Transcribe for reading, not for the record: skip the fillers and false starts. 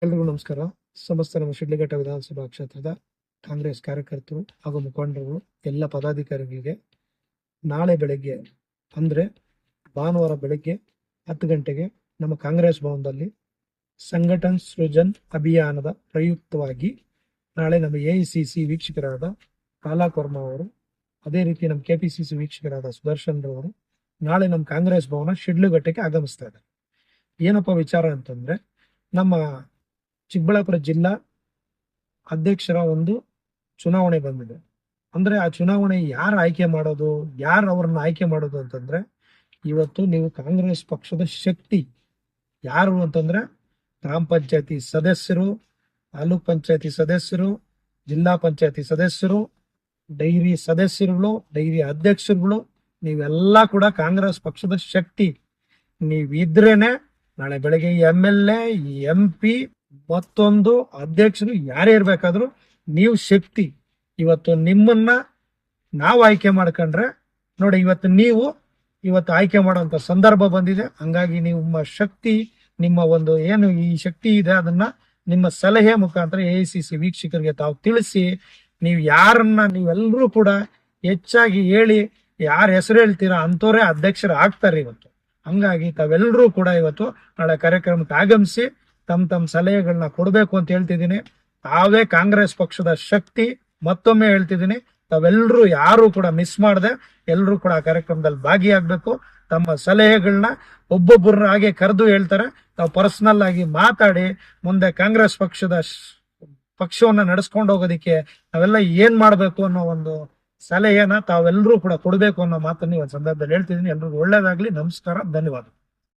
ಎಲ್ರಿಗೂ ನಮಸ್ಕಾರ. ಸಮಸ್ತ ನಮ್ಮ ಶಿಡ್ಲಘಟ್ಟ ವಿಧಾನಸಭಾ ಕ್ಷೇತ್ರದ ಕಾಂಗ್ರೆಸ್ ಕಾರ್ಯಕರ್ತರು ಹಾಗೂ ಮುಖಂಡರು, ಎಲ್ಲ ಪದಾಧಿಕಾರಿಗಳಿಗೆ ನಾಳೆ ಬೆಳಗ್ಗೆ ಅಂದ್ರೆ ಭಾನುವಾರ ಬೆಳಗ್ಗೆ 10 ಗಂಟೆಗೆ ನಮ್ಮ ಕಾಂಗ್ರೆಸ್ ಭವನದಲ್ಲಿ ಸಂಘಟನ್ ಸೃಜನ್ ಅಭಿಯಾನದ ಪ್ರಯುಕ್ತವಾಗಿ ನಾಳೆ ನಮ್ಮ ಎಐಸಿಸಿ ವೀಕ್ಷಕರಾದ ಕಾಲಾಕ್ ವರ್ಮಾ ಅವರು, ಅದೇ ರೀತಿ ನಮ್ಮ ಕೆಪಿಸಿಸಿ ವೀಕ್ಷಕರಾದ ಸುದರ್ಶನ್ ರವರು ನಾಳೆ ನಮ್ಮ ಕಾಂಗ್ರೆಸ್ ಭವನ ಶಿಡ್ಲಘಟ್ಟಕ್ಕೆ ಆಗಮಿಸ್ತಾ ಇದ್ದಾರೆ. ಏನಪ್ಪ ವಿಚಾರ ಅಂತಂದ್ರೆ, ನಮ್ಮ ಚಿಕ್ಕಬಳ್ಳಾಪುರ ಜಿಲ್ಲಾ ಅಧ್ಯಕ್ಷರ ಒಂದು ಚುನಾವಣೆ ಬಂದಿದೆ. ಅಂದ್ರೆ ಆ ಚುನಾವಣೆ ಯಾರು ಆಯ್ಕೆ ಮಾಡೋದು, ಯಾರು ಅವ್ರನ್ನ ಆಯ್ಕೆ ಮಾಡೋದು ಅಂತಂದ್ರೆ, ಇವತ್ತು ನೀವು ಕಾಂಗ್ರೆಸ್ ಪಕ್ಷದ ಶಕ್ತಿ ಯಾರು ಅಂತಂದ್ರೆ ಗ್ರಾಮ ಪಂಚಾಯತಿ ಸದಸ್ಯರು, ತಾಲೂಕ್ ಪಂಚಾಯತಿ ಸದಸ್ಯರು, ಜಿಲ್ಲಾ ಪಂಚಾಯತಿ ಸದಸ್ಯರು, ಡೈರಿ ಸದಸ್ಯರುಗಳು, ಡೈರಿ ಅಧ್ಯಕ್ಷರುಗಳು, ನೀವೆಲ್ಲ ಕೂಡ ಕಾಂಗ್ರೆಸ್ ಪಕ್ಷದ ಶಕ್ತಿ. ನೀವಿದ್ರೇನೆ ನಾಳೆ ಬೆಳಗ್ಗೆ MLA, MP ಮತ್ತೊಂದು ಅಧ್ಯಕ್ಷರು ಯಾರೇ ಇರ್ಬೇಕಾದ್ರು ನೀವು ಶಕ್ತಿ. ಇವತ್ತು ನಿಮ್ಮನ್ನ ನಾವು ಆಯ್ಕೆ ಮಾಡ್ಕೊಂಡ್ರೆ ನೋಡಿ, ಇವತ್ತು ಆಯ್ಕೆ ಮಾಡುವಂತ ಸಂದರ್ಭ ಬಂದಿದೆ. ಹಂಗಾಗಿ ನಿಮ್ಮ ಶಕ್ತಿ, ನಿಮ್ಮ ಒಂದು ಏನು ಈ ಶಕ್ತಿ ಇದೆ, ಅದನ್ನ ನಿಮ್ಮ ಸಲಹೆ ಮುಖಾಂತರ AICC ವೀಕ್ಷಕರಿಗೆ ತಾವು ತಿಳಿಸಿ, ನೀವೆಲ್ಲರೂ ಕೂಡ ಹೆಚ್ಚಾಗಿ ಹೇಳಿ, ಯಾರ ಹೆಸರು ಹೇಳ್ತೀರಾ ಅಂತವರೇ ಅಧ್ಯಕ್ಷರು ಆಗ್ತಾರೆ ಇವತ್ತು. ಹಂಗಾಗಿ ತಾವೆಲ್ಲರೂ ಕೂಡ ಇವತ್ತು ನಾಳೆ ಕಾರ್ಯಕ್ರಮಕ್ಕೆ ಆಗಮಿಸಿ ತಮ್ಮ ಸಲಹೆಗಳನ್ನ ಕೊಡಬೇಕು ಅಂತ ಹೇಳ್ತಿದ್ದೀನಿ. ತಾವೇ ಕಾಂಗ್ರೆಸ್ ಪಕ್ಷದ ಶಕ್ತಿ. ಮತ್ತೊಮ್ಮೆ ಹೇಳ್ತಿದ್ದೀನಿ, ತಾವೆಲ್ಲರೂ ಯಾರು ಕೂಡ ಮಿಸ್ ಮಾಡದೆ ಎಲ್ಲರೂ ಕೂಡ ಆ ಕಾರ್ಯಕ್ರಮದಲ್ಲಿ ಭಾಗಿಯಾಗಬೇಕು. ತಮ್ಮ ಸಲಹೆಗಳನ್ನ ಒಬ್ಬೊಬ್ಬರ ಹಾಗೆ ಕರೆದು ಹೇಳ್ತಾರೆ, ತಾವು ಪರ್ಸನಲ್ ಆಗಿ ಮಾತಾಡಿ ಮುಂದೆ ಕಾಂಗ್ರೆಸ್ ಪಕ್ಷವನ್ನ ನಡೆಸ್ಕೊಂಡು ಹೋಗೋದಿಕ್ಕೆ ನಾವೆಲ್ಲ ಏನ್ ಮಾಡ್ಬೇಕು ಅನ್ನೋ ಒಂದು ಸಲಹೆನ ತಾವೆಲ್ಲರೂ ಕೂಡ ಕೊಡಬೇಕು ಅನ್ನೋ ಮಾತನ್ನ ಈ ಸಂದರ್ಭದಲ್ಲಿ ಹೇಳ್ತಿದ್ದೀನಿ. ಎಲ್ರಿಗೂ ಒಳ್ಳೇದಾಗ್ಲಿ. ನಮಸ್ಕಾರ, ಧನ್ಯವಾದ.